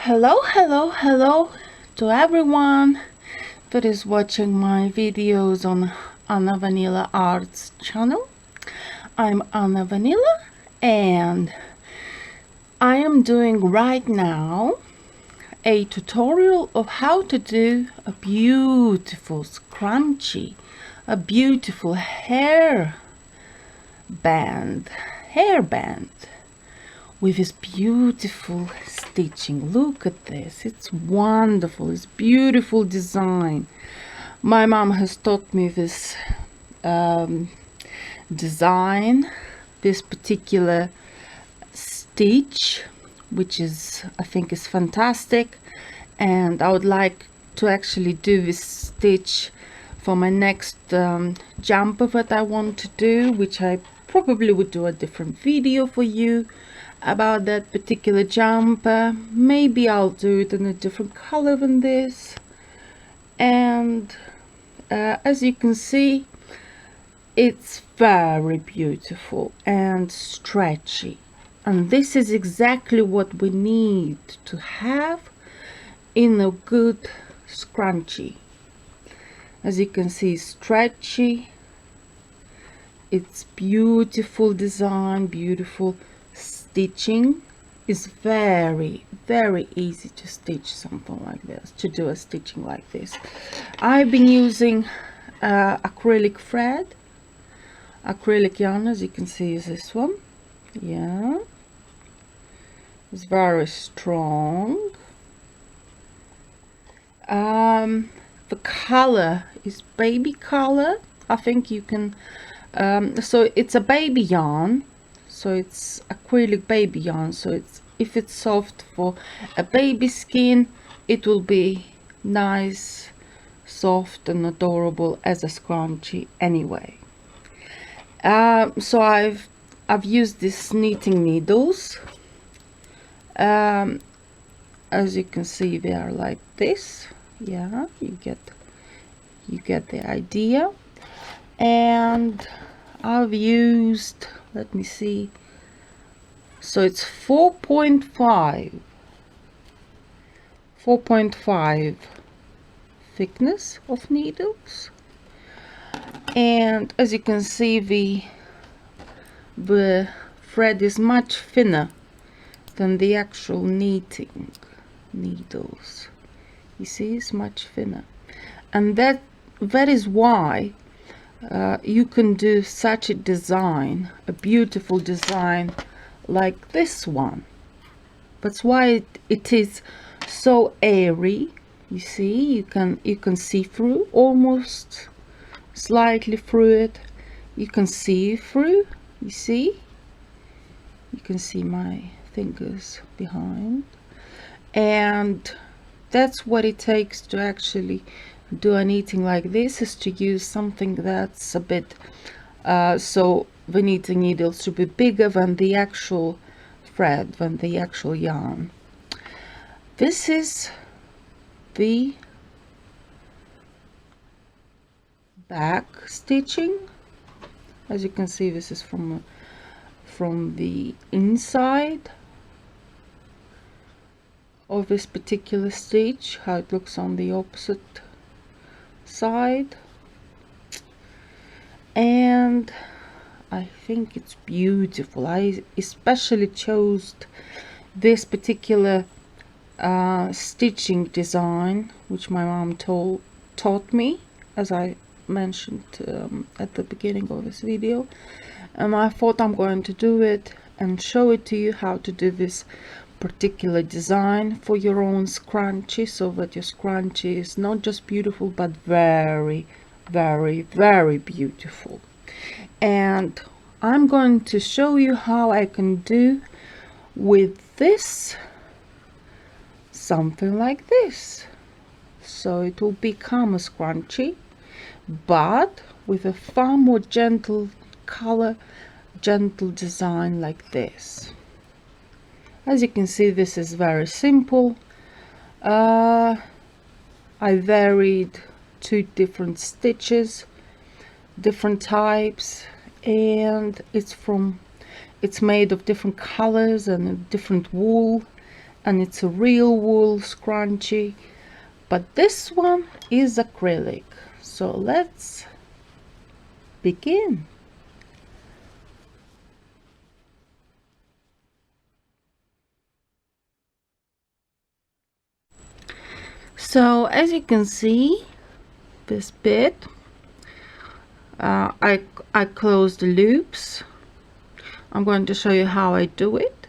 Hello to everyone that is watching my videos on Anna Vanila Arts channel. I'm Anna Vanila and I am doing right now a tutorial of how to do a beautiful scrunchie, a beautiful hairband with this beautiful stitching. Look at this, it's wonderful, it's beautiful design. My mom has taught me this design, this particular stitch, which I think is fantastic, and I would like to actually do this stitch for my next jumper that I want to do, which I probably would do a different video for you about that particular jumper. Maybe I'll do it in a different color than this. And as you can see, it's very beautiful and stretchy, and this is exactly what we need to have in a good scrunchie. As you can see, stretchy, it's beautiful design, beautiful stitching. Is very easy to stitch something like this, to do a stitching like this. I've been using acrylic thread, acrylic yarn, as you can see, is this one. Yeah, it's very strong. The color is baby color. I think you can so it's a baby yarn, so it's acrylic baby yarn, so if it's soft for a baby skin, it will be nice, soft and adorable as a scrunchie anyway. So I've used these knitting needles. As you can see, they are like this. Yeah, you get the idea. And I've used, let me see, so it's 4.5 thickness of needles. And as you can see, the thread is much thinner than the actual knitting needles. You see, it's much thinner, and that is why you can do such a design, a beautiful design like this one. That's why it is so airy. You see, you can see through, almost slightly through it. You can see through. You see, you can see my fingers behind, and that's what it takes to actually do a knitting like this, is to use something that's a bit so the knitting needle should be bigger than the actual thread, than the actual yarn. This is the back stitching. As you can see, this is from the inside of this particular stitch, how it looks on the opposite side. And I think it's beautiful. I especially chose this particular stitching design, which my mom taught me, as I mentioned at the beginning of this video, and I thought I'm going to do it and show it to you how to do this particular design for your own scrunchie, so that your scrunchie is not just beautiful but very beautiful. And I'm going to show you how I can do with this something like this, so it will become a scrunchie, but with a far more gentle color, gentle design like this. As you can see, this is very simple. I varied 2 different stitches, different types, and it's made of different colors and different wool, and it's a real wool scrunchie, but this one is acrylic. So let's begin. So as you can see, this bit, I close the loops. I'm going to show you how I do it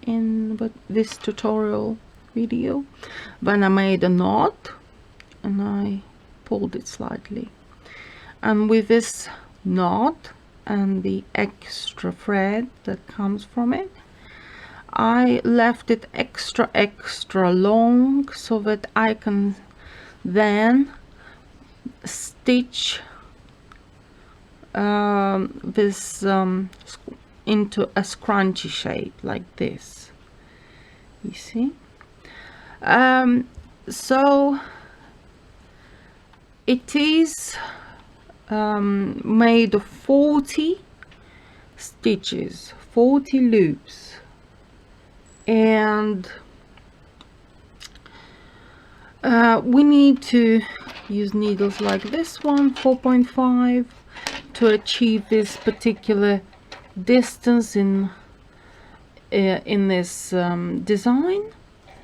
in this tutorial video. When I made a knot and I pulled it slightly, and with this knot and the extra thread that comes from it, I left it extra long so that I can then stitch this into a scrunchie shape like this, you see. So it is made of 40 stitches, 40 loops, and we need to use needles like this one, 4.5, to achieve this particular distance in this design.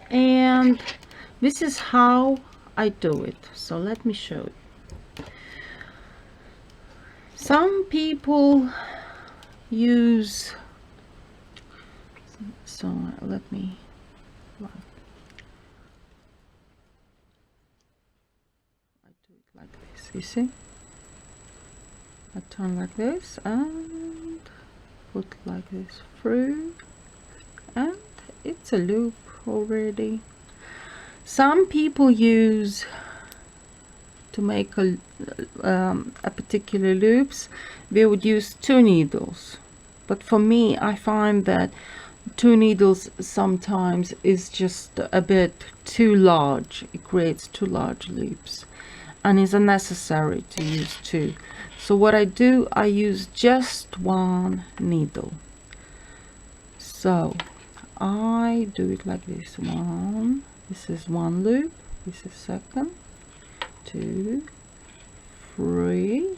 And this is how I do it. So let me show you. Some people use, so let me, I do it like this, you see. I turn like this and put like this through, and it's a loop already. Some people use, to make a particular loops, they would use 2 needles, but for me, I find that 2 needles sometimes is just a bit too large. It creates too large loops and is unnecessary to use 2. So what I do, I use just 1 needle. So I do it like this. This is 1 loop, this is second, 2, 3,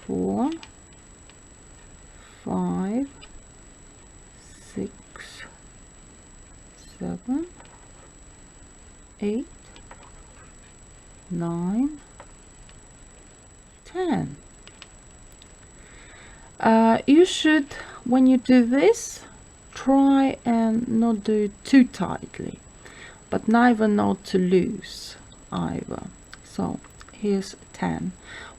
4, 5, 6, 7, 8, 9, 10. You should, when you do this, try and not do it too tightly, but neither not too loose either. So here's 10.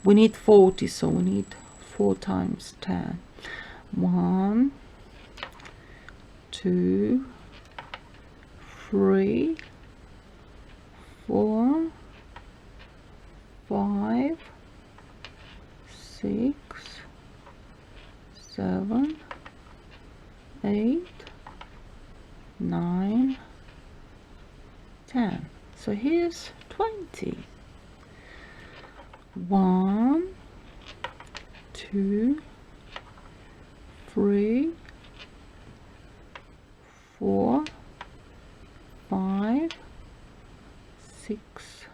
We need 40, so we need 4 times 10. 1, 2, 3, 4, 5, 6, 7, 8, 9, 10. So here's 20. 1, 2, 3, 4, 5, 6,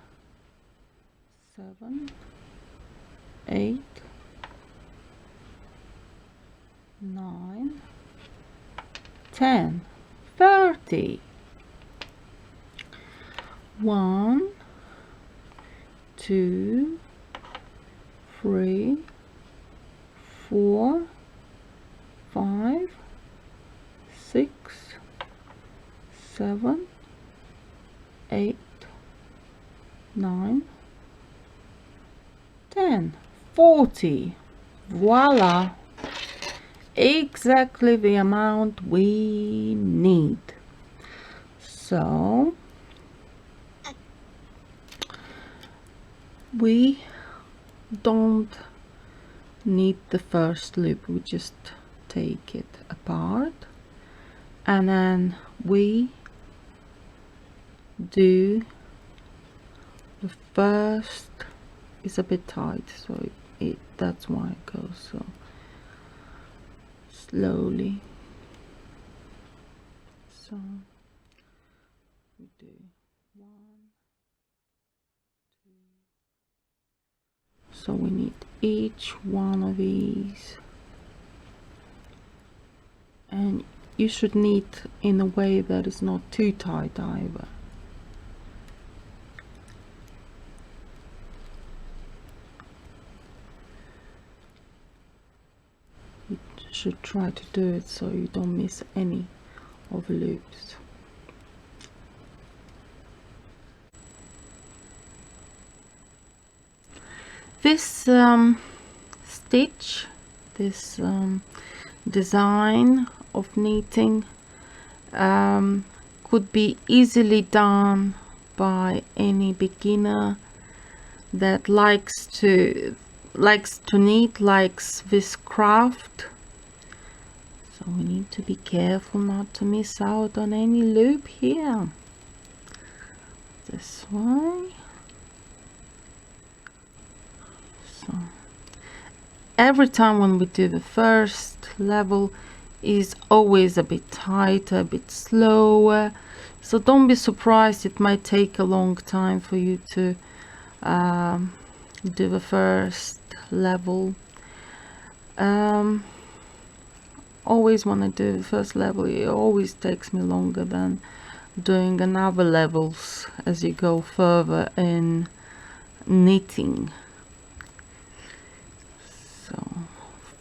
7, 8, 9, 10, 30. 1, 2, 3, 4, 5, 6, 7, 8, 9, 10, 40. Voila! Exactly the amount we need. So we don't need the first loop, we just take it apart, and then we do the first. It's a bit tight, so that's why it goes so slowly. So we do 1, 2. So we need each one of these, and you should knit in a way that is not too tight either. You should try to do it so you don't miss any of the loops. This stitch, this design of knitting could be easily done by any beginner that likes to knit, likes this craft. So we need to be careful not to miss out on any loop here. This way. So every time when we do the first level is always a bit tighter, a bit slower, so don't be surprised it might take a long time for you to do the first level. Always when I do the first level, it always takes me longer than doing another levels as you go further in knitting. So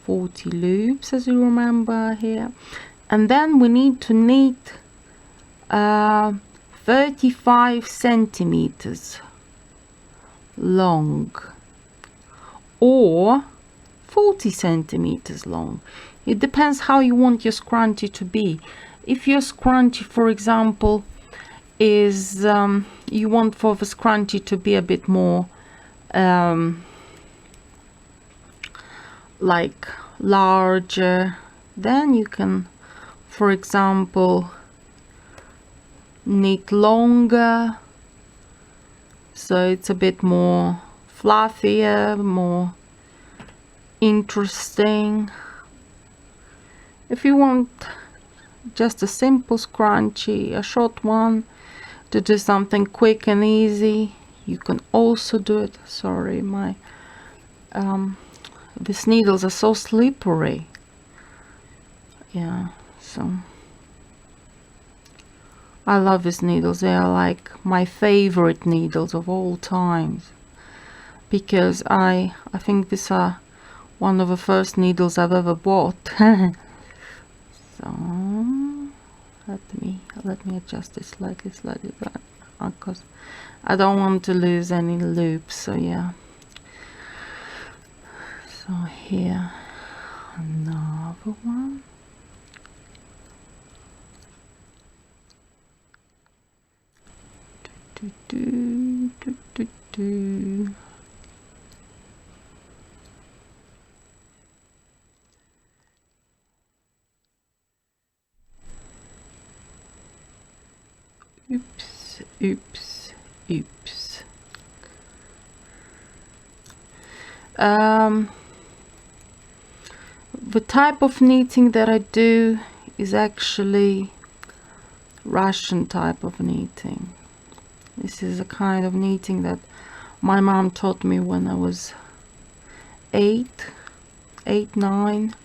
40 loops, as you remember here, and then we need to knit 35 centimeters long or 40 centimeters long. It depends how you want your scrunchie to be. If your scrunchie, for example, is you want for the scrunchie to be a bit more like larger, then you can, for example, knit longer, so it's a bit more fluffier, more interesting. If you want just a simple scrunchie, a short one, to do something quick and easy, you can also do it. Sorry, my these needles are so slippery. Yeah, so I love these needles. They are like my favorite needles of all times, because I think these are one of the first needles I've ever bought. So let me adjust this slightly because I don't want to lose any loops. So yeah, so here another one. Do. Oops, oops, oops. The type of knitting that I do is actually Russian type of knitting. This is a kind of knitting that my mom taught me when I was 8, 9,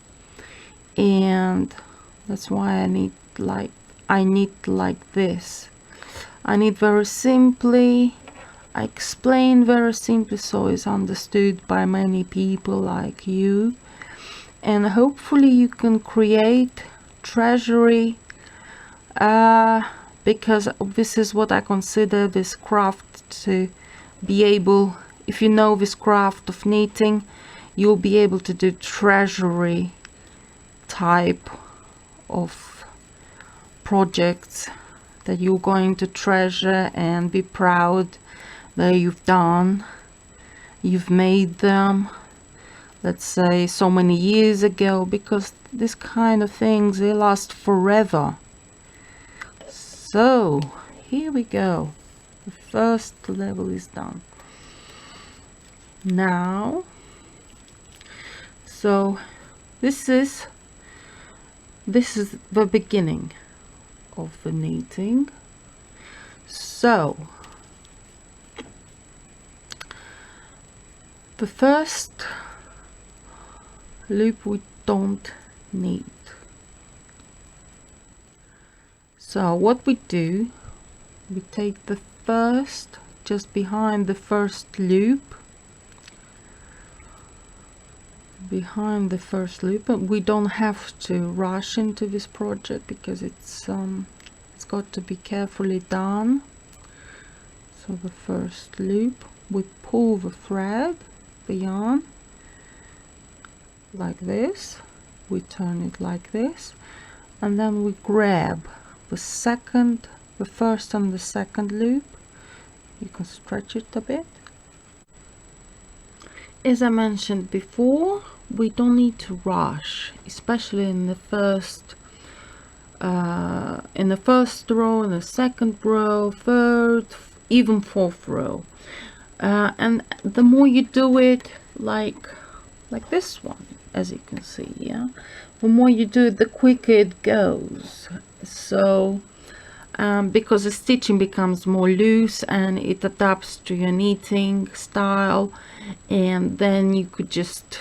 and that's why I knit like this. I knit very simply, I explain very simply, so it's understood by many people like you, and hopefully you can create treasury, because this is what I consider this craft to be able. If you know this craft of knitting, you'll be able to do treasury type of projects that you're going to treasure and be proud that you've made them, let's say so many years ago, because this kind of things, they last forever. So here we go, the first level is done. Now, so this is the beginning. of the knitting. So the first loop we don't need. So what we do, we take the first, just behind the first loop, and we don't have to rush into this project because it's got to be carefully done. So the first loop, we pull the thread, the yarn, like this, we turn it like this, and then we grab the first and the second loop. You can stretch it a bit. As I mentioned before, we don't need to rush, especially in the first row, in the second row, third, even fourth row. And the more you do it, like this one, as you can see, yeah, the more you do it, the quicker it goes. So because the stitching becomes more loose and it adapts to your knitting style, and then you could just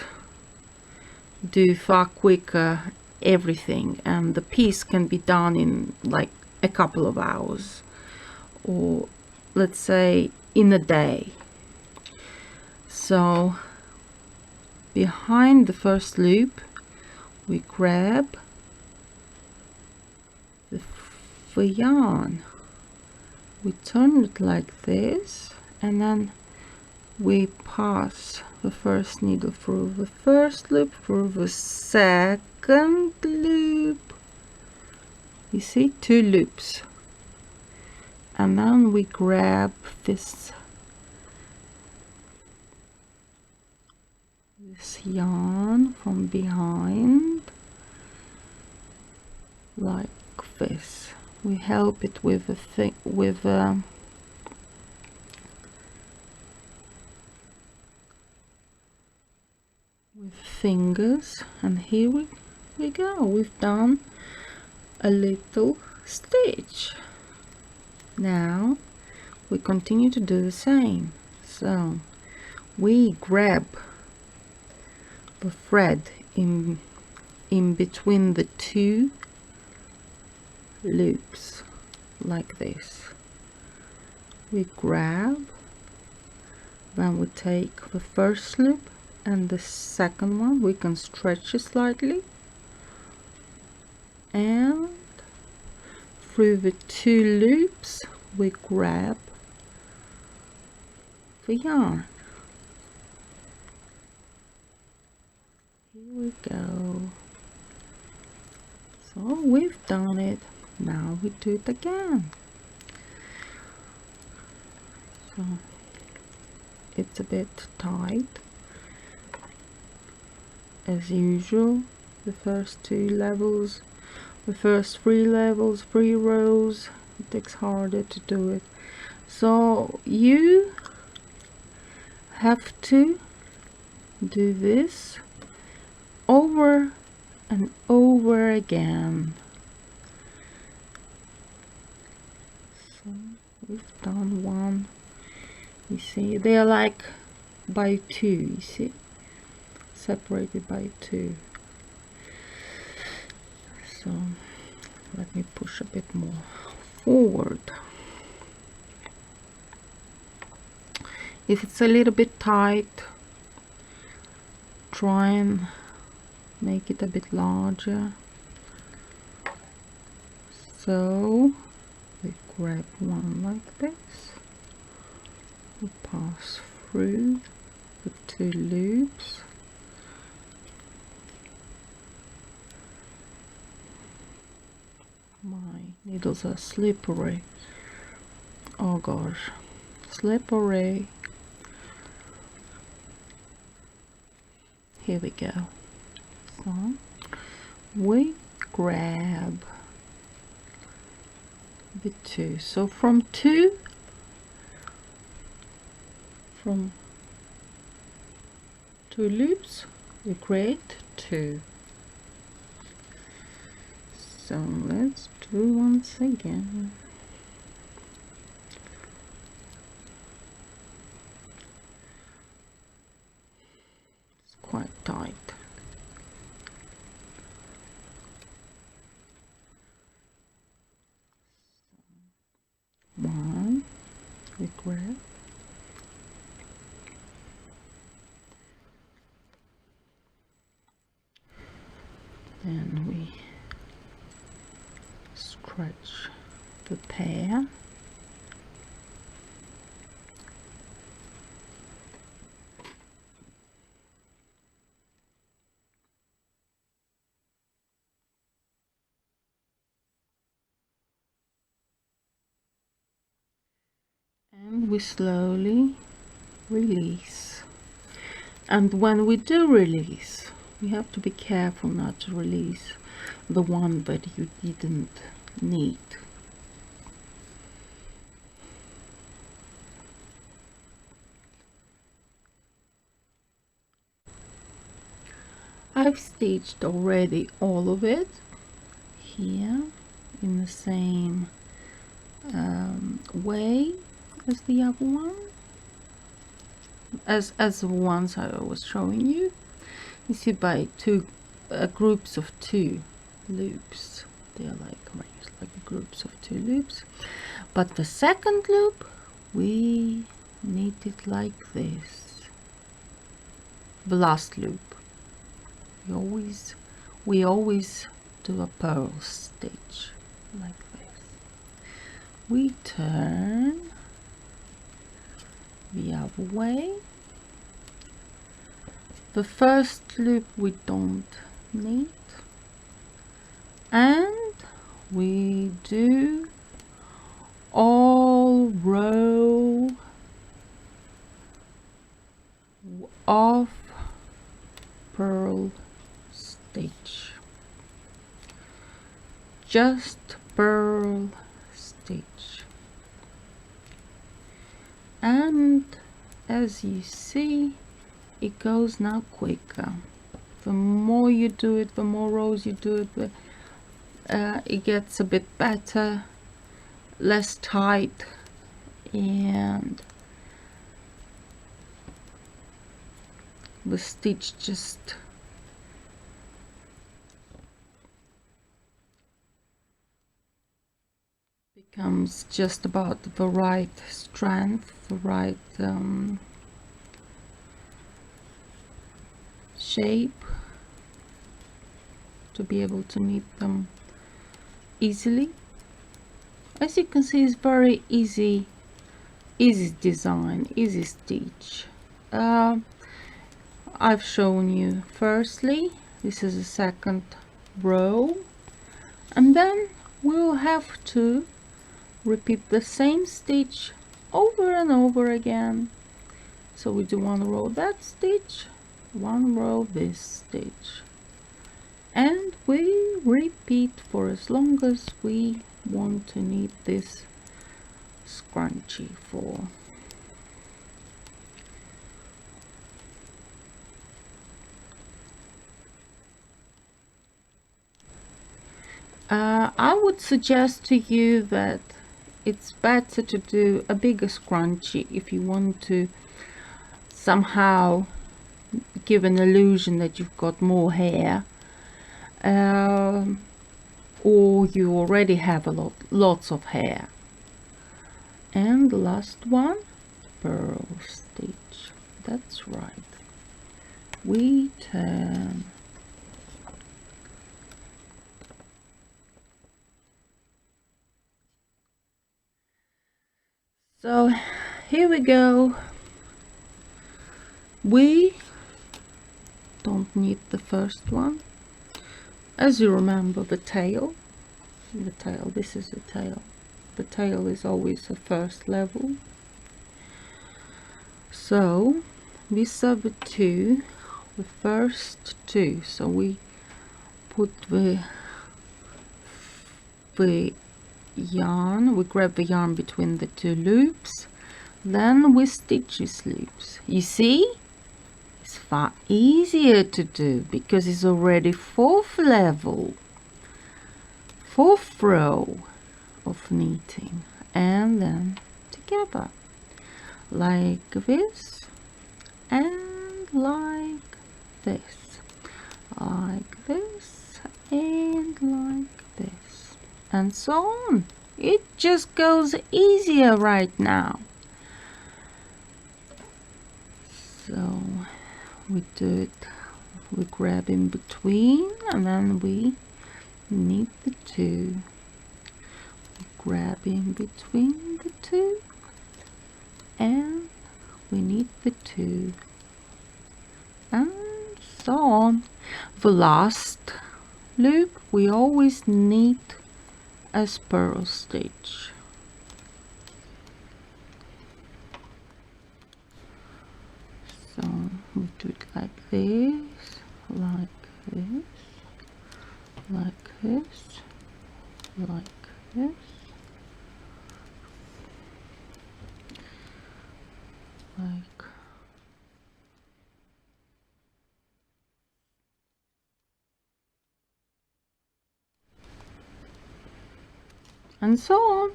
do far quicker everything, and the piece can be done in like a couple of hours, or let's say in a day. So behind the first loop, we grab the yarn, we turn it like this, and then we pass the first needle through the first loop, through the second loop. You see, 2 loops, and then we grab this yarn from behind like this. We help it with a thing, with fingers, and here we go. We've done a little stitch. Now we continue to do the same. So we grab the thread in between the 2 loops like this. We grab, then we take the first loop and the second one, we can stretch it slightly, and through the 2 loops we grab the yarn. Here we go. So we've done it. Now we do it again. So it's a bit tight as usual. The first 2 levels, the first 3 levels, 3 rows, it takes harder to do it. So you have to do this over and over again. So we've done 1. You see, they are like by 2, you see, separated by 2. So let me push a bit more forward. If it's a little bit tight, try and make it a bit larger. So we grab one like this, we pass through the 2 loops, my needles are slippery, oh gosh, slippery. Here we go. So we grab the 2, so from 2 loops we create 2. So let's do through once again. It's quite tight. One, we grab. Then we stretch the pair. And we slowly release. And when we do release, we have to be careful not to release the one that you didn't need. I've stitched already all of it here in the same way as the other one, as the ones I was showing you. You see, by two groups of 2 loops. They're like arranged like groups of 2 loops. But the second loop, we knit it like this. The last loop, we always do a purl stitch like this. We turn the other way. The first loop we don't knit, and we do all row of purl stitch, just purl stitch. And as you see, it goes now quicker. The more you do it, the more rows you do it, it gets a bit better, less tight, and the stitch just becomes just about the right strength, the right shape to be able to knit them easily. As you can see, it's very easy design, easy stitch. I've shown you firstly, this is the second row, and then we'll have to repeat the same stitch over and over again. So we do 1 row that stitch, 1 row this stitch, and we repeat for as long as we want to knit this scrunchie for. I would suggest to you that it's better to do a bigger scrunchie if you want to somehow give an illusion that you've got more hair, or you already have lots of hair. And the last one, purl stitch. That's right. We turn. So here we go. We don't knit the first one. As you remember, the tail, this is the tail. The tail is always the first level. So these are the first 2. So we put the yarn, we grab the yarn between the 2 loops, then we stitch these loops. You see, it's far easier to do because it's already 4th level. fourth row of knitting, and then together like this and like this, like this and like this, and so on. It just goes easier right now. So we do it, we grab in between and then we knit the two, we grab in between the two and we knit the two, and so on. The last loop we always knit a purl stitch. So we do it like this, like this, like this, like this, like, and so on.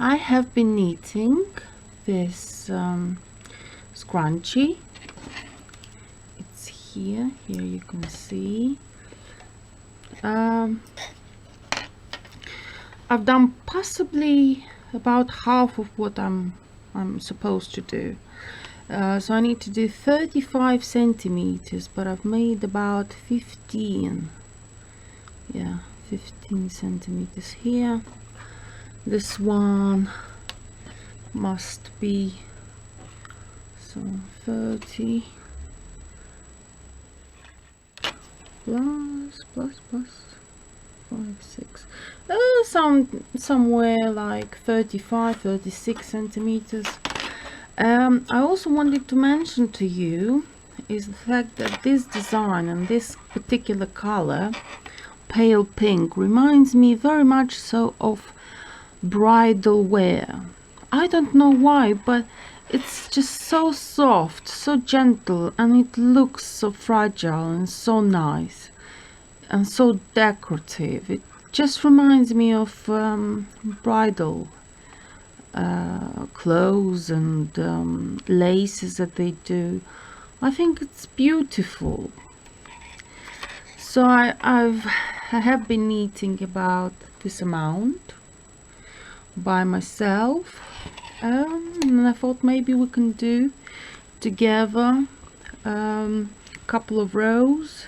I have been knitting this scrunchie. It's here you can see. I've done possibly about half of what I'm supposed to do. So I need to do 35 centimeters, but I've made about 15. Yeah, 15 centimeters here. This one must be so 30 plus 5, 6, somewhere like 35-36 centimeters. I also wanted to mention to you is the fact that this design and this particular color, pale pink, reminds me very much so of bridal wear. I don't know why, but it's just so soft, so gentle, and it looks so fragile and so nice and so decorative. It just reminds me of bridal clothes and laces that they do. I think it's beautiful. So I have been knitting about this amount by myself, and I thought maybe we can do together a couple of rows.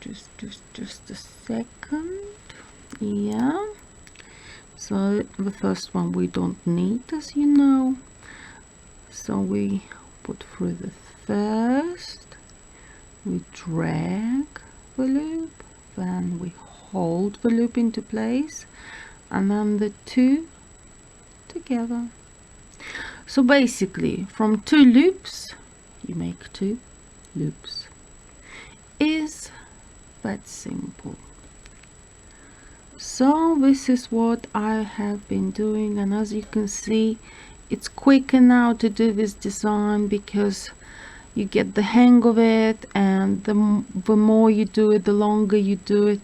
Just a second. Yeah, so the first one we don't need, as you know, so we put through the first, we drag the loop, then we hold the loop into place, and then the two together. So basically from 2 loops you make 2 loops. Is that simple? So this is what I have been doing, and as you can see, it's quicker now to do this design because you get the hang of it, and the more you do it, the longer you do it,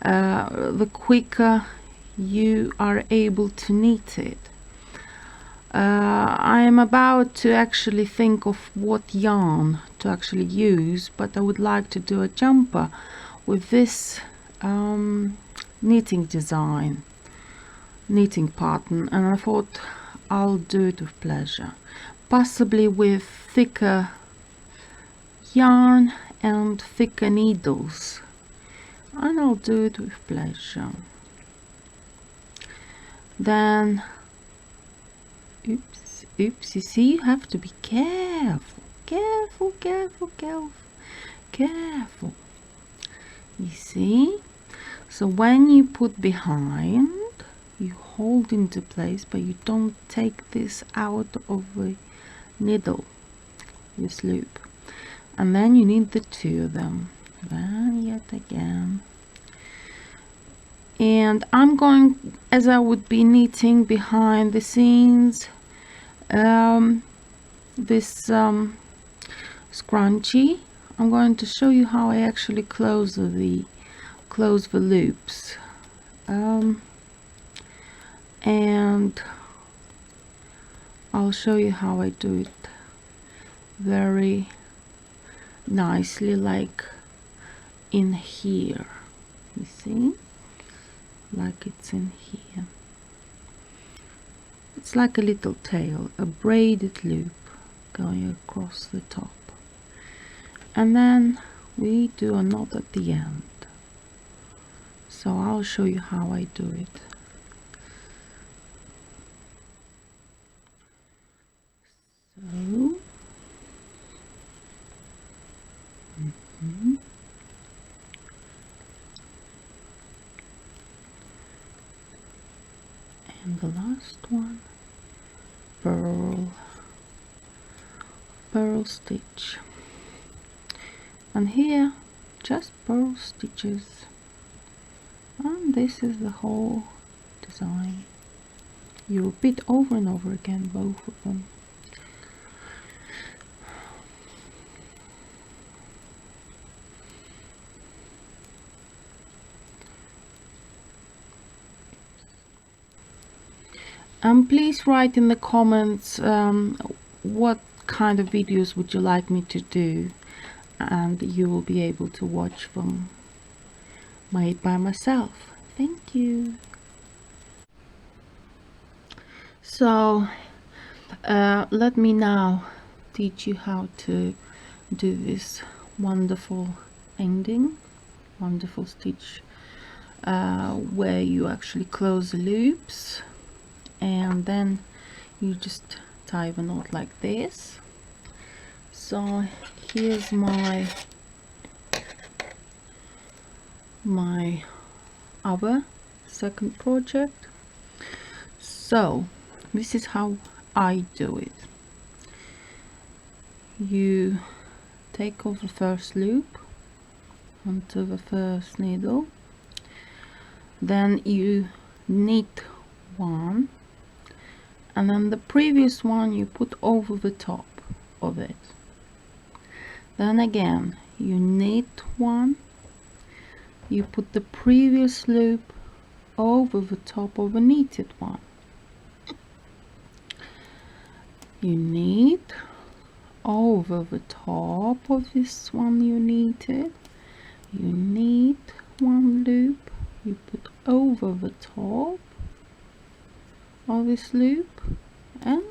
the quicker you are able to knit it. I am about to actually think of what yarn to actually use, but I would like to do a jumper with this knitting design, knitting pattern, and I thought I'll do it with pleasure, possibly with thicker yarn and thicker needles, and I'll do it with pleasure. Then oops, you see, you have to be careful. You see, so when you put behind, you hold into place, but you don't take this out of the needle, this loop, and then you need the 2 of them. Then yet again And I'm going, as I would be knitting behind the scenes, this scrunchie, I'm going to show you how I actually close the loops, and I'll show you how I do it very nicely, like in here. You see, like it's in here. It's like a little tail, a braided loop going across the top, and then we do a knot at the end. So I'll show you how I do it. So and the last one, purl stitch, and here just purl stitches, and this is the whole design. You repeat over and over again both of them. And please write in the comments what kind of videos would you like me to do, and you will be able to watch them made by myself. Thank you. So let me now teach you how to do this wonderful ending, wonderful stitch where you actually close the loops, and then you just tie the knot like this. So here's my other second project. So this is how I do it. You take off the first loop onto the first needle, then you knit one, and then the previous one you put over the top of it. Then again you knit one, you put the previous loop over the top of the knitted one, you knit over the top of this one you knitted, you knit one loop, you put over the top of this loop, and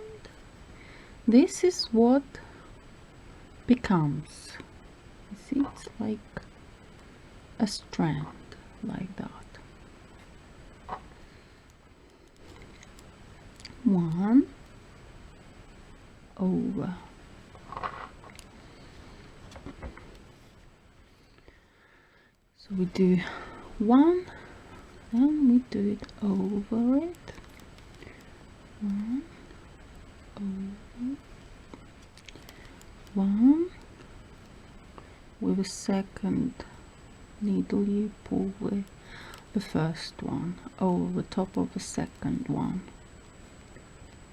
this is what becomes. You see, it's like a strand like that. One over. So we do one, then we do it over it. One over, one. With a second needle you pull the first one over the top of the second one,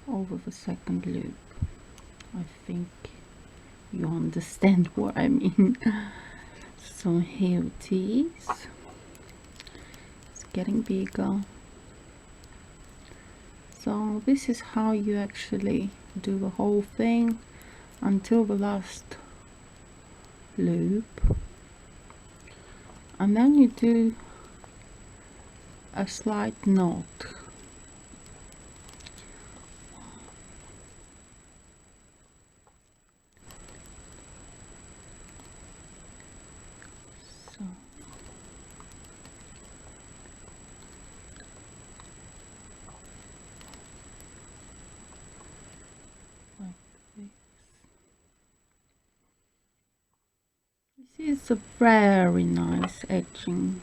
over the second loop. I think you understand what I mean. So here it is. It's getting bigger. So this is how you actually do the whole thing until the last loop, and then you do a slight knot. So like this. This is a very nice edging.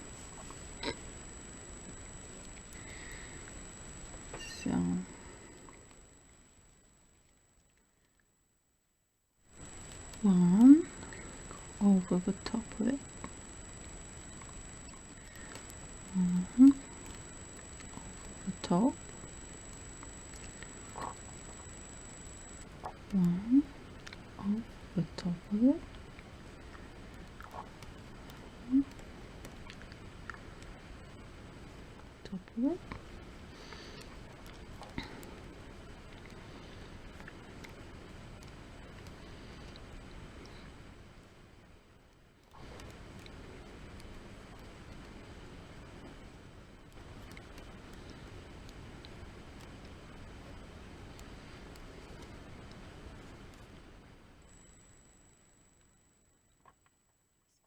So one over the top of it. top, one over the top of it, top of it,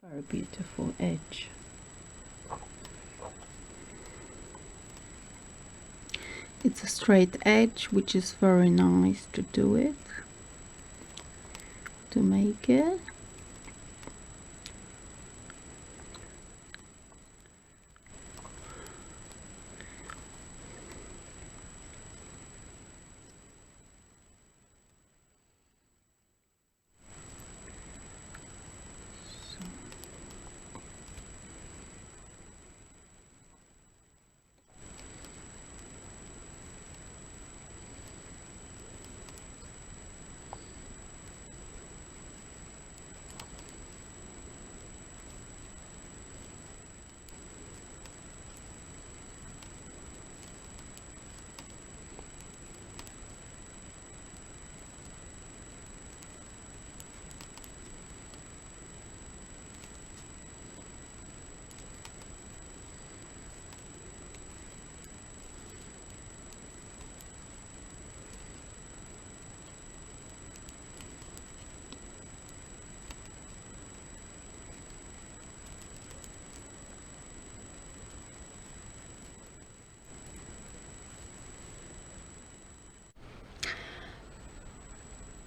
very beautiful edge. It's a straight edge, which is very nice to do it, to make it.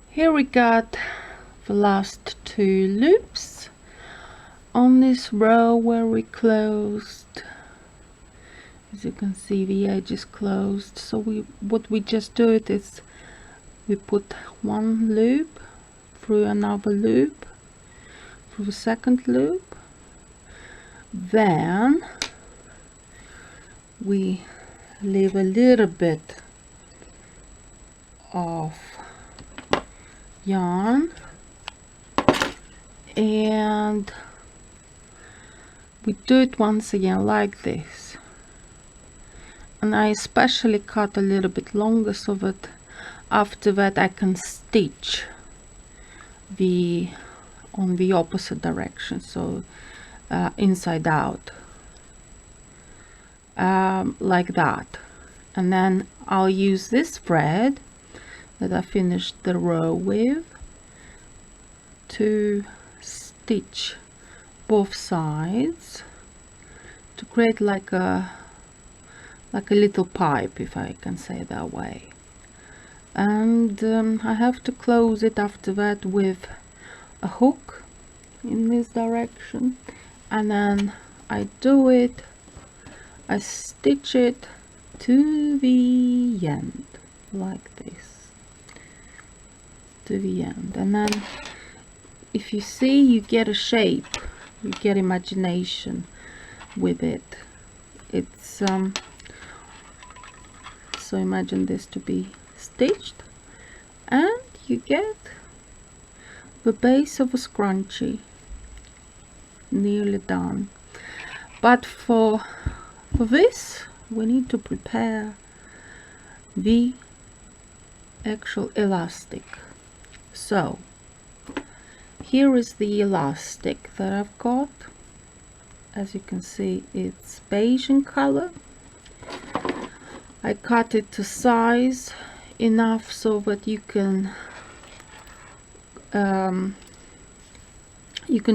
Here we got the last two loops on this row where we closed. As you can see, the edge is closed. So what we just do it is we put one loop through another loop, through the second loop, then we leave a little bit of yarn and we do it once again like this, and I especially cut a little bit longer so that after that I can stitch on the opposite direction, so inside out, like that. And then I'll use this thread that I finished the row with to stitch both sides to create like a little pipe, if I can say that way. And I have to close it after that with a hook in this direction, and then I stitch it to the end like this, to the end. And then if you see, you get a shape, you get imagination with it. It's so imagine this to be stitched, and you get the base of a scrunchie nearly done. But for this we need to prepare the actual elastic. So here is the elastic that I've got. As you can see, it's beige in color. I cut it to size enough so that you can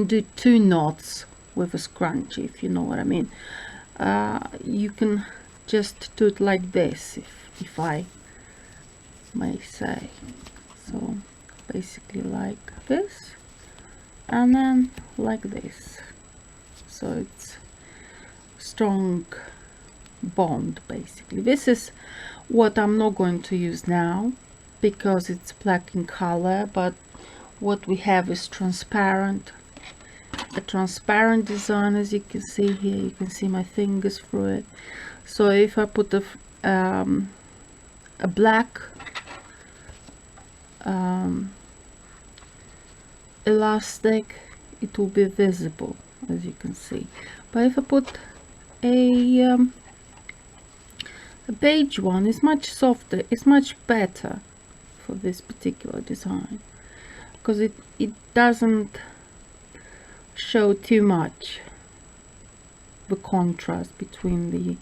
do 2 knots with a scrunchie, if you know what I mean. You can just do it like this, if I may say. So basically like this, and then like this. So it's strong bond basically. This is what I'm not going to use now because it's black in color, but what we have is transparent, a transparent design. As you can see here, you can see my fingers through it. So if I put a black elastic, it will be visible, as you can see. But if I put a beige one, is much softer, it's much better for this particular design, because it doesn't show too much the contrast between the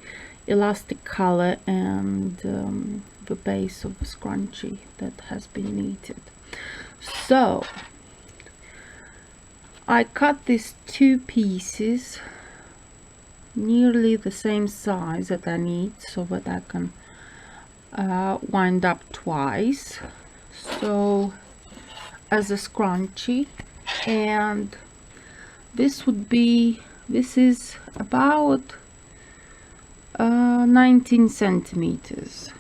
elastic color and the base of the scrunchie that has been knitted. So I cut these two pieces nearly the same size that I need, so that I can wind up twice, so as a scrunchie. And this is about 19 centimeters.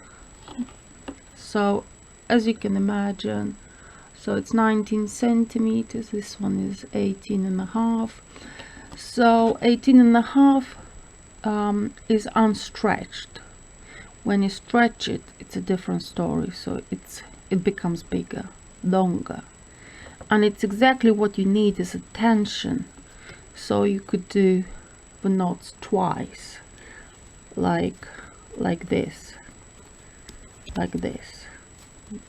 So as you can imagine, so it's 19 centimeters, this one is 18.5. So 18.5 is unstretched. When you stretch it, it's a different story, so it becomes bigger, longer, and it's exactly what you need is a tension. So you could do the knots twice, like this,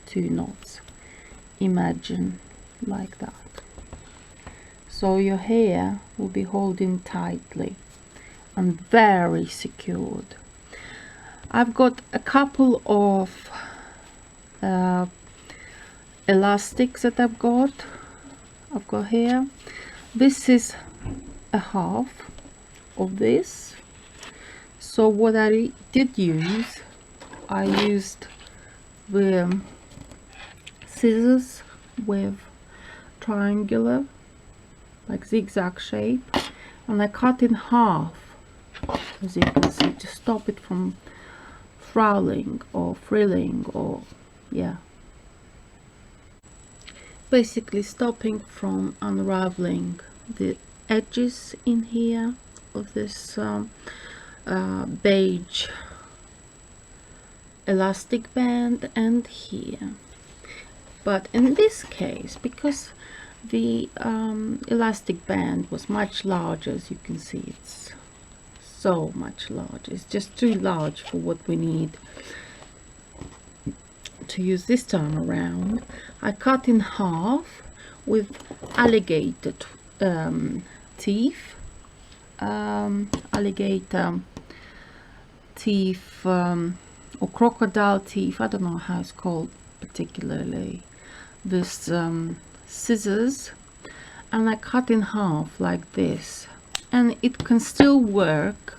2 knots, imagine, like that. So your hair will be holding tightly and very secured. I've got a couple of elastics that I've got here. This is a half of this. So what I did use, I used the scissors with triangular, like zigzag shape, and I cut in half, as you can see, to stop it from frilling or basically stopping from unraveling the edges in here of this beige elastic band and here. But in this case, because the elastic band was much larger, as you can see, it's so much larger, it's just too large for what we need to use this time around, I cut in half with alligator teeth, or crocodile teeth, I don't know how it's called particularly, this scissors, and I cut in half like this, and it can still work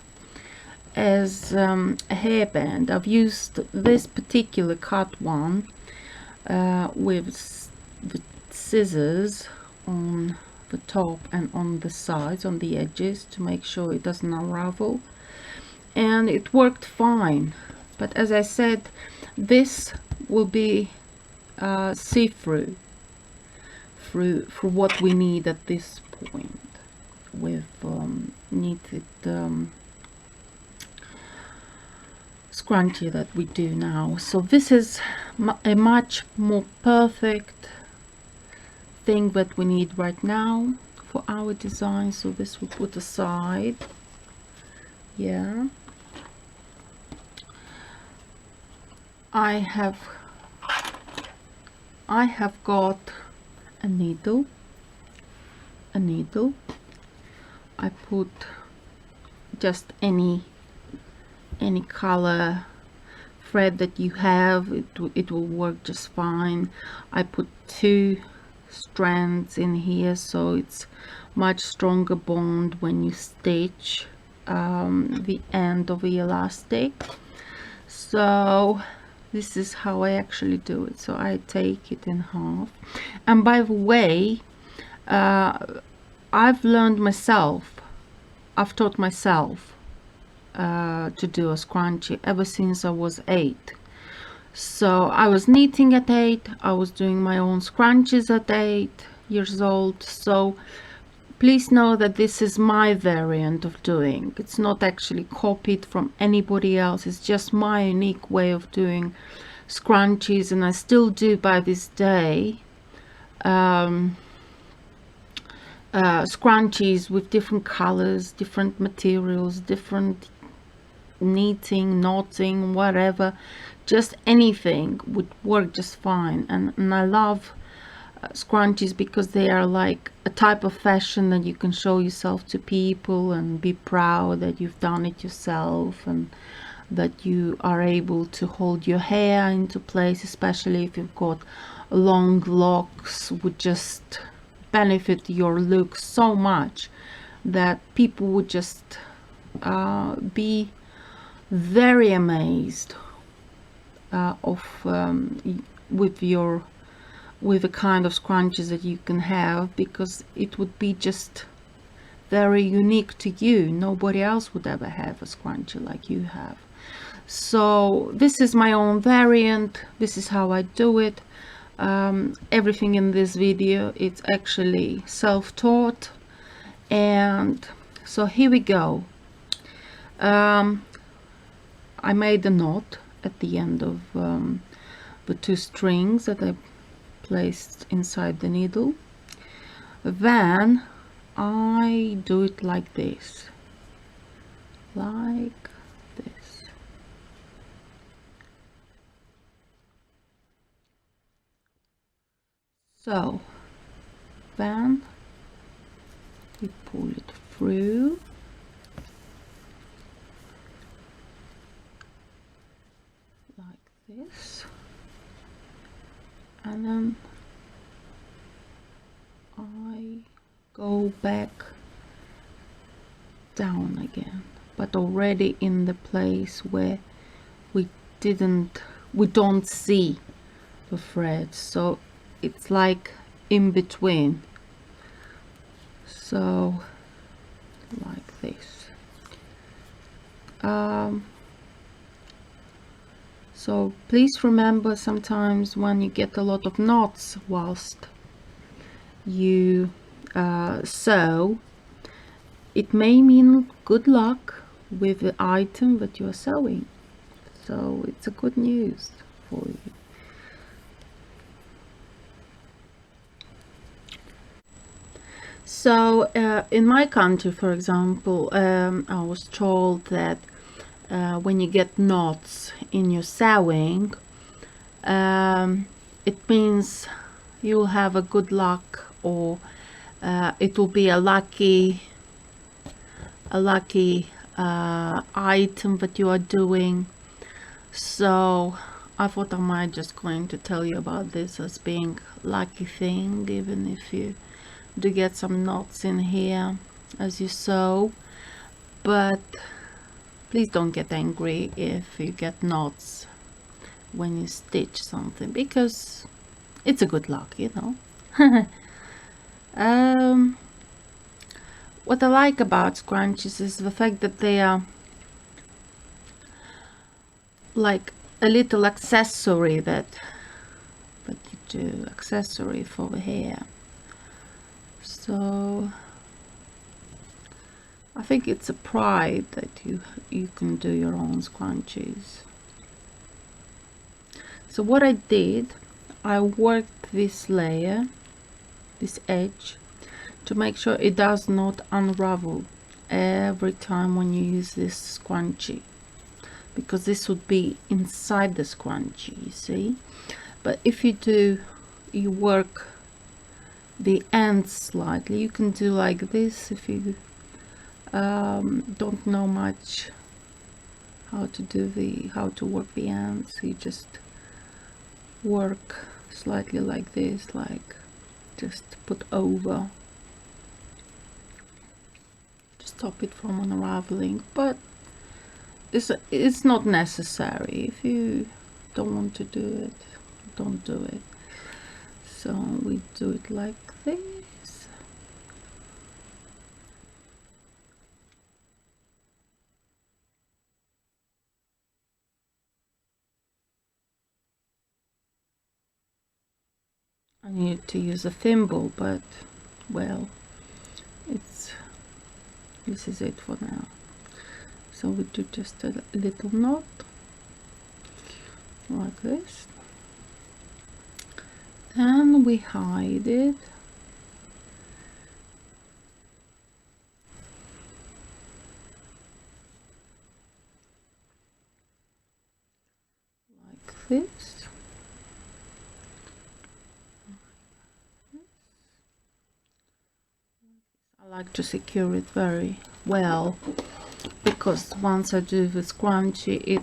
as a hairband. I've used this particular cut one with the scissors on the top and on the sides, on the edges, to make sure it doesn't unravel, and it worked fine. But as I said, this will be see-through for what we need at this point with knitted scrunchie that we do now. So this is a much more perfect thing that we need right now for our design. So this we put aside. Yeah, I have got a needle. I put just any color thread that you have, it will work just fine. I put 2 strands in here, so it's much stronger bond when you stitch the end of the elastic. So this is how I actually do it. So I take it in half, and by the way, I've learned myself, I've taught myself to do a scrunchie ever since I was 8. So I was knitting at 8, I was doing my own scrunchies at 8 years old. So Please know that this is my variant of doing. It's not actually copied from anybody else. It's just my unique way of doing scrunchies, and I still do by this day scrunchies with different colors, different materials, different knitting, knotting, whatever. Just anything would work just fine. And I love scrunchies because they are like a type of fashion that you can show yourself to people and be proud that you've done it yourself, and that you are able to hold your hair into place, especially if you've got long locks. Would just benefit your look so much that people would just be very amazed with the kind of scrunchies that you can have, because it would be just very unique to you. Nobody else would ever have a scrunchie like you have. So this is my own variant. This is how I do it. Everything in this video, it's actually self-taught. And so here we go. I made a knot at the end of the 2 strings that I placed inside the needle. Then I do it like this, like this. So then we pull it through, like this, and then I go back down again, but already in the place where we don't see the thread, so it's like in between. So like this. So please remember, sometimes when you get a lot of knots whilst you sew, it may mean good luck with the item that you are sewing. So it's a good news for you. So in my country, for example, I was told that when you get knots in your sewing, it means you'll have a good luck, or it will be a lucky item that you are doing. So I thought I might just going to tell you about this as being lucky thing, even if you do get some knots in here as you sew. But please don't get angry if you get knots when you stitch something, because it's a good luck, you know. What I like about scrunchies is the fact that they are like a little accessory that you do, accessory for the hair. So I think it's a pride that you can do your own scrunchies. So what I did, I worked this layer, this edge, to make sure it does not unravel every time when you use this scrunchie, because this would be inside the scrunchie, you see. But if you work the ends slightly, you can do like this. If you don't know much how to work the ends, you just work slightly like this, like just put over, stop it from unraveling. But it's not necessary. If you don't want to do it, don't do it. So we do it like this. I need to use a thimble, but well, this is it for now. So we do just a little knot like this, and we hide it. Like this. I like to secure it very well, because once I do the scrunchie,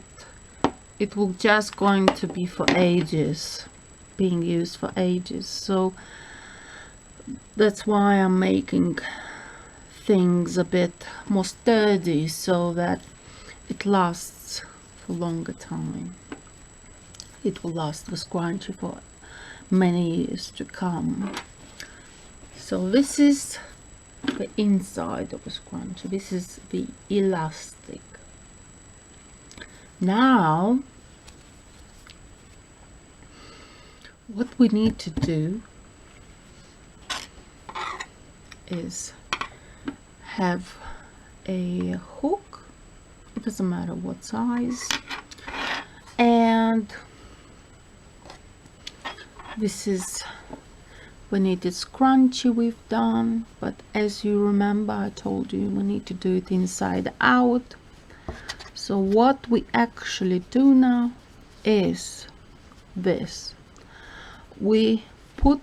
it will just going to be for ages, being used for ages. So that's why I'm making things a bit more sturdy, so that it lasts for longer time. It will last the scrunchie for many years to come. So this is the inside of a scrunchie. This is the elastic. Now what we need to do is have a hook. It doesn't matter what size, and this is we needed scrunchie we've done, but as you remember, I told you we need to do it inside out. So what we actually do now is this: we put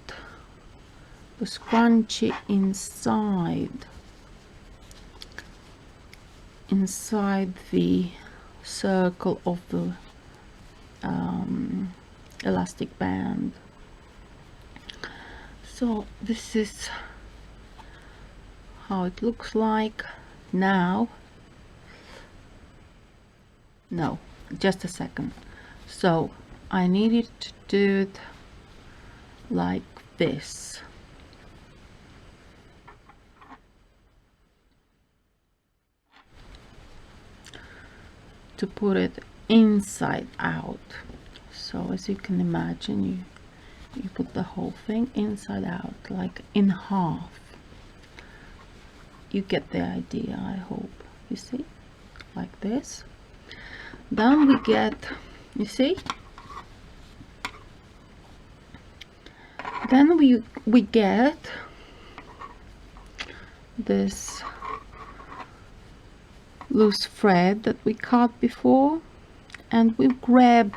the scrunchie inside the circle of the elastic band. So this is how it looks like now. No, just a second. So I needed to do it like this. To put it inside out. So as you can imagine, you put the whole thing inside out, like in half. You get the idea, I hope. You see, like this. Then we get, you see, then we get this loose thread that we cut before, and we grab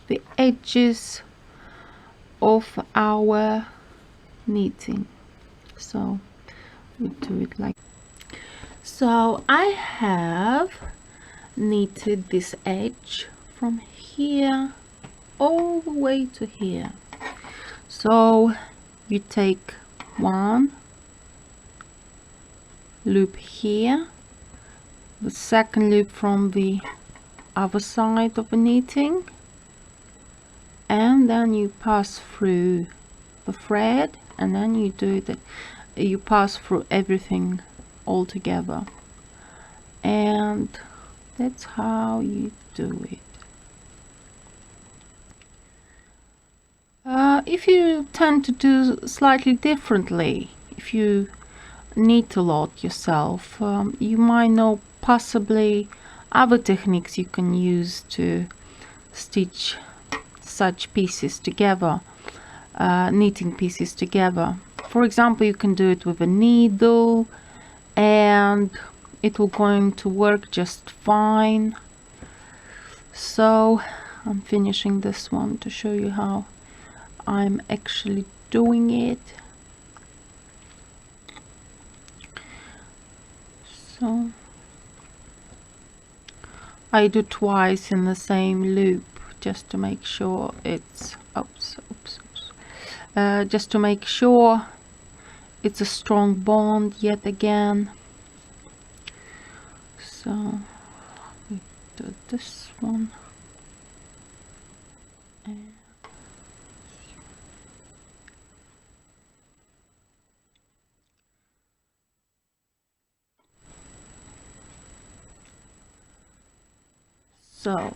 the edges of our knitting. So we do it like so. I have knitted this edge from here all the way to here. So you take one loop here, the second loop from the other side of the knitting, and then you pass through the thread, and then you do that, you pass through everything all together, and that's how you do it. If you tend to do slightly differently, if you knit a lot yourself, you might know possibly other techniques you can use to stitch such pieces together, knitting pieces together. For example, you can do it with a needle, and it will going to work just fine. So I'm finishing this one to show you how I'm actually doing it. So I do twice in the same loop, just to make sure it's just to make sure it's a strong bond yet again. So we do this one, and so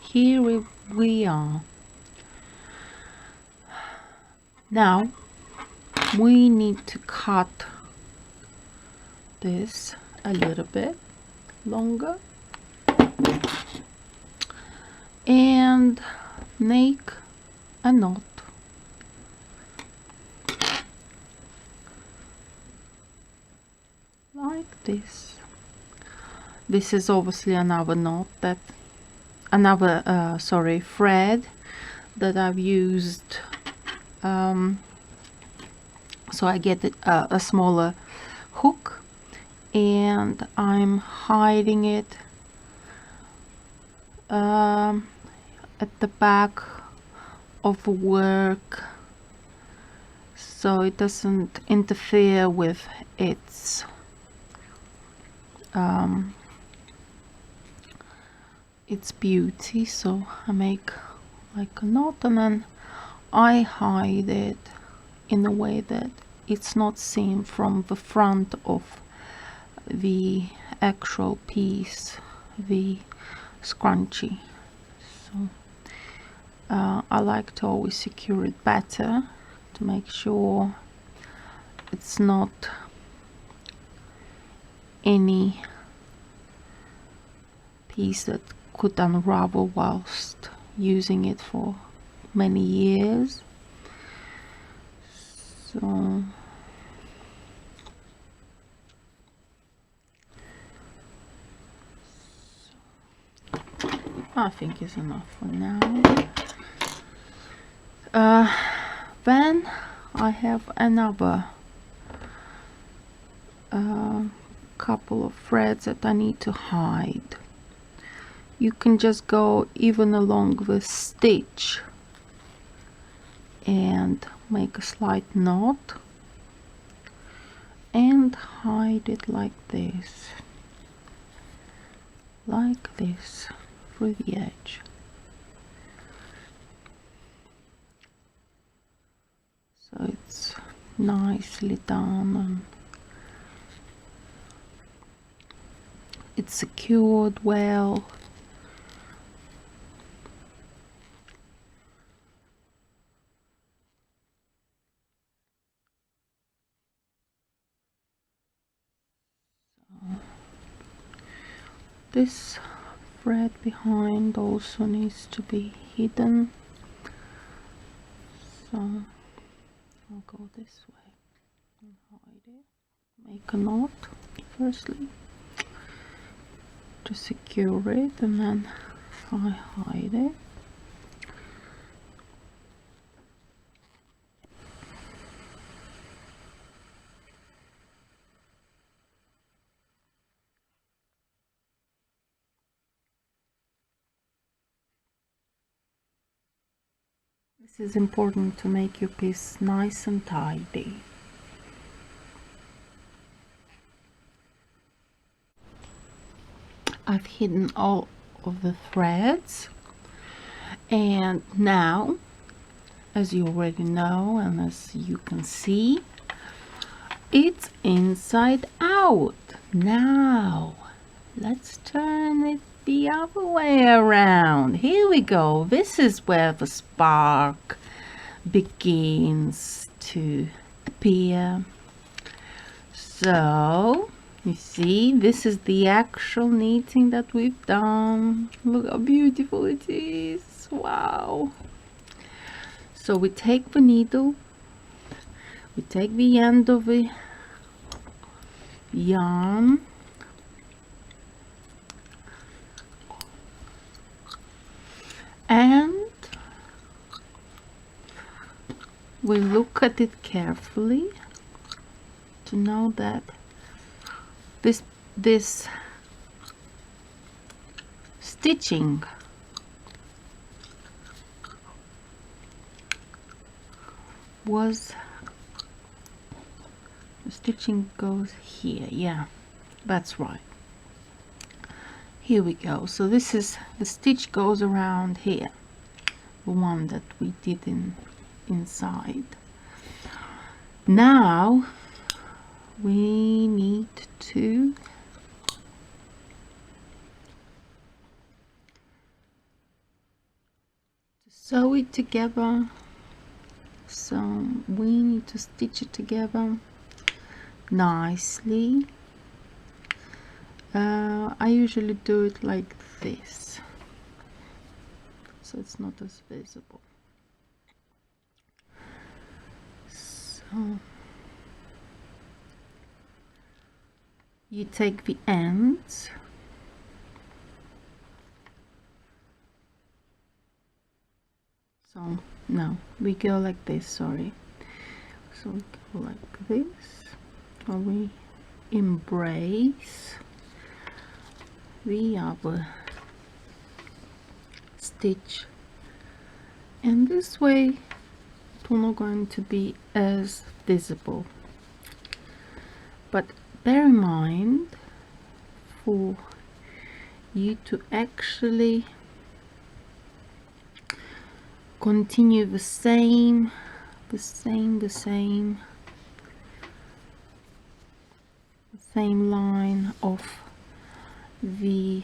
here we are. Now we need to cut this a little bit longer and make a knot like this. This is obviously another knot that thread that I've used, so I get a smaller hook, and I'm hiding it at the back of the work so it doesn't interfere with its beauty. So I make like a knot and then I hide it in a way that it's not seen from the front of the actual piece, the scrunchie. So I like to always secure it better to make sure it's not any piece that could unravel whilst using it for many years. So I think it's enough for now. Then I have another couple of threads that I need to hide. You can just go even along the stitch and make a slight knot and hide it like this through the edge. So it's nicely done and it's secured well. This thread behind also needs to be hidden, so I'll go this way and hide it. Make a knot firstly to secure it, and then I hide it. This is important to make your piece nice and tidy. I've hidden all of the threads, and now, as you already know and as you can see, it's inside out. Now let's turn it the other way around. Here we go. This is where the spark begins to appear. So you see, this is the actual knitting that we've done. Look how beautiful it is. Wow. So we take the needle, we take the end of the yarn, and we look at it carefully to know that this stitching was, the stitching goes here. Yeah, that's right. Here we go. So this is, the stitch goes around here, the one that we did inside. Now we need to sew it together. So we need to stitch it together nicely I usually do it like this, so it's not as visible. So you take the ends, so no, we go like this, sorry. So we go like this, or we embrace the other stitch, and this way it will not going to be as visible. But bear in mind, for you to actually continue the same line of the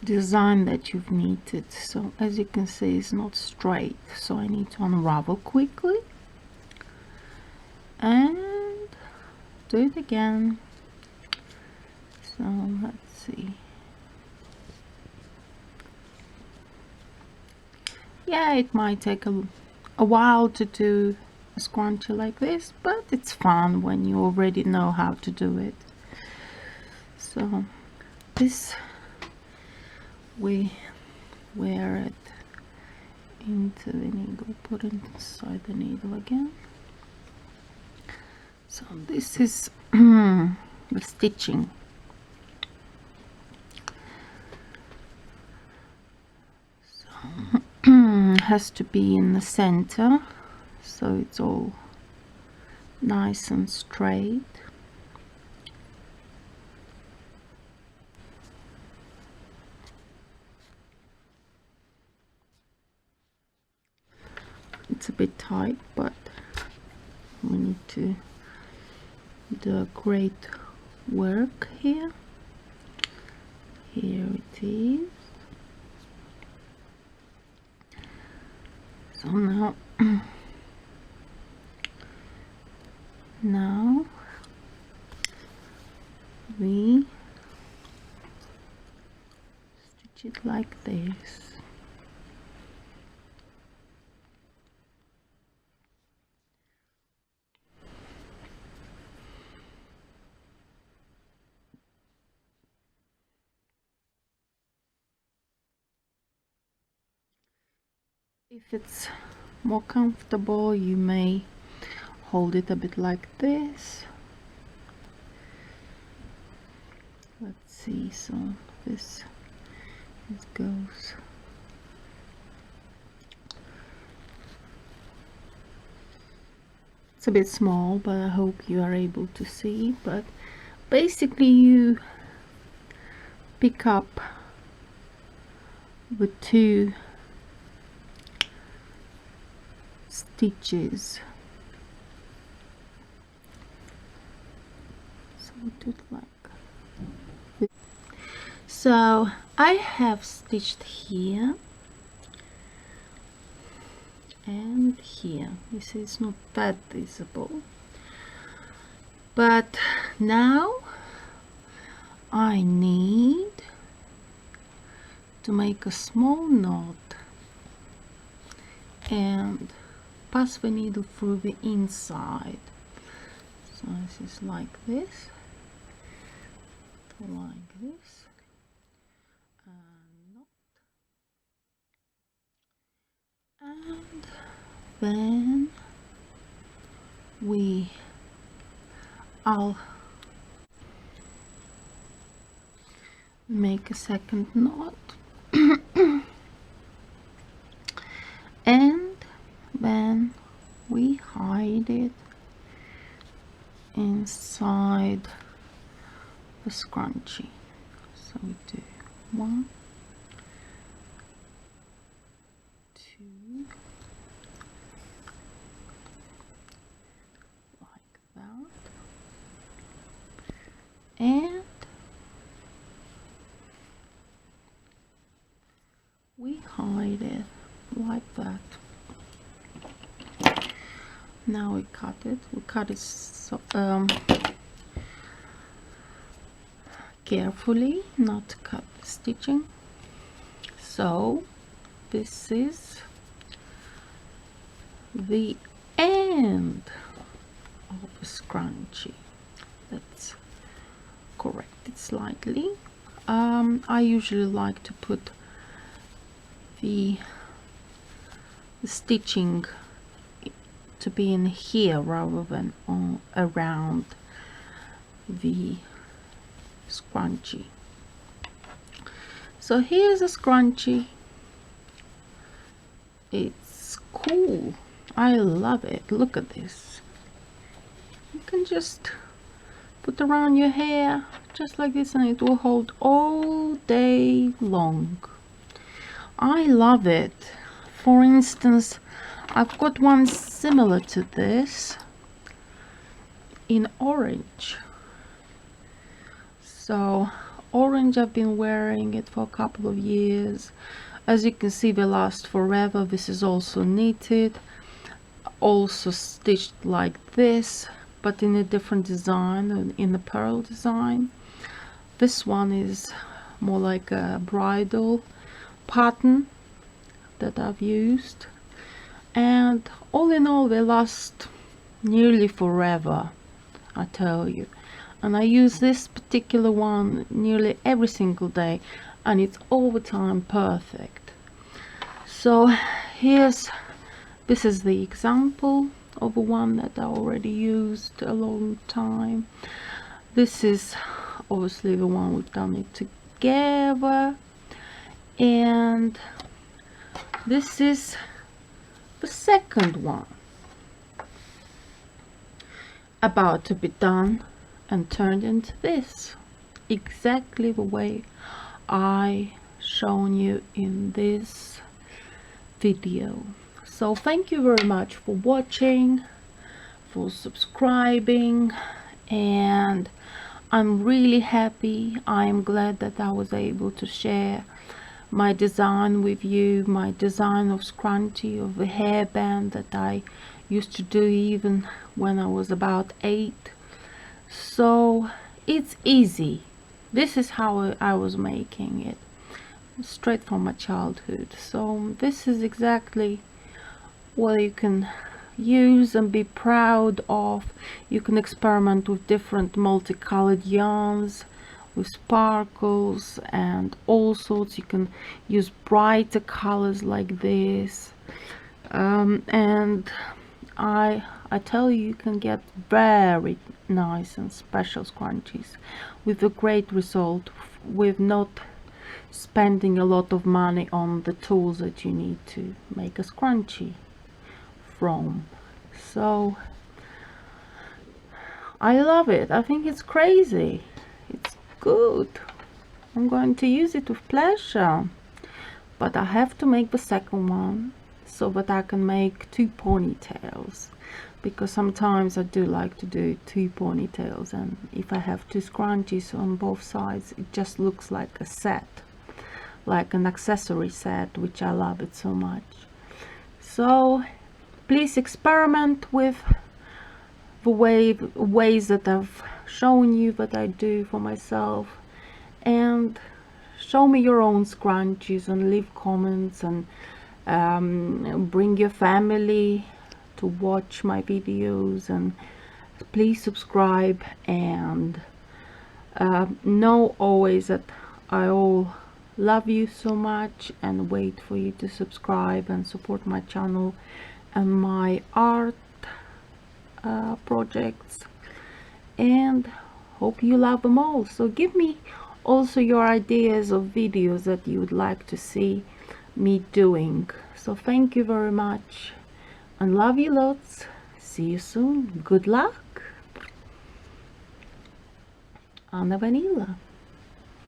design that you've knitted. So as you can see, it's not straight, so I need to unravel quickly and do it again. So let's see. Yeah, it might take a while to do a scrunchie like this, but it's fun when you already know how to do it. So this, we wear it into the needle, put it inside the needle again. So this is the stitching. So has to be in the center, so it's all nice and straight. It's a bit tight, but we need to do great work here. Here it is. So now now we stitch it like this. If it's more comfortable, you may hold it a bit like this. Let's see, so this goes. It's a bit small, but I hope you are able to see. But basically you pick up the two stitches, so we do it like this. So I have stitched here and here. You see it's not that visible, but now I need to make a small knot and pass the needle through the inside. So this is like this, and then I'll make a second knot and then we hide it inside the scrunchie. So we do 1, 2, like that, and we hide it like that. Now we cut it. We cut it so carefully not to cut the stitching. So this is the end of a scrunchie. Let's correct it slightly. I usually like to put the stitching to be in here rather than around the scrunchie. So here's a scrunchie. It's cool. I love it. Look at this. You can just put around your hair just like this and it will hold all day long. I love it. For instance, I've got one similar to this in orange. So orange, I've been wearing it for a couple of years. As you can see, they last forever. This is also knitted, also stitched like this, but in a different design, in the pearl design. This one is more like a bridal pattern that I've used, and all in all they last nearly forever, I tell you. And I use this particular one nearly every single day, and it's all the time perfect. So this is the example of one that I already used a long time. This is obviously the one we've done it together, and this is the second one about to be done and turned into this, exactly the way I shown you in this video. So thank you very much for watching, for subscribing, and I'm really happy. I am glad that I was able to share my design with you, my design of scrunchie, of the hairband that I used to do even when I was about 8. So it's easy. This is how I was making it, straight from my childhood. So this is exactly what you can use and be proud of. You can experiment with different multicolored yarns, with sparkles and all sorts. You can use brighter colors like this, and I tell you, you can get very nice and special scrunchies with a great result, with not spending a lot of money on the tools that you need to make a scrunchie from. So I love it. I think it's crazy. It's good. I'm going to use it with pleasure, but I have to make the second one so that I can make 2 ponytails, because sometimes I do like to do 2 ponytails, and if I have 2 scrunchies on both sides, it just looks like a set, like an accessory set, which I love it so much. So please experiment with the ways that I've shown you that I do for myself, and show me your own scrunchies and leave comments, and bring your family to watch my videos, and please subscribe, and know always that I all love you so much and wait for you to subscribe and support my channel and my art projects, and hope you love them all. So give me also your ideas of videos that you would like to see me doing. So thank you very much and love you lots. See you soon. Good luck. Anna Vanila.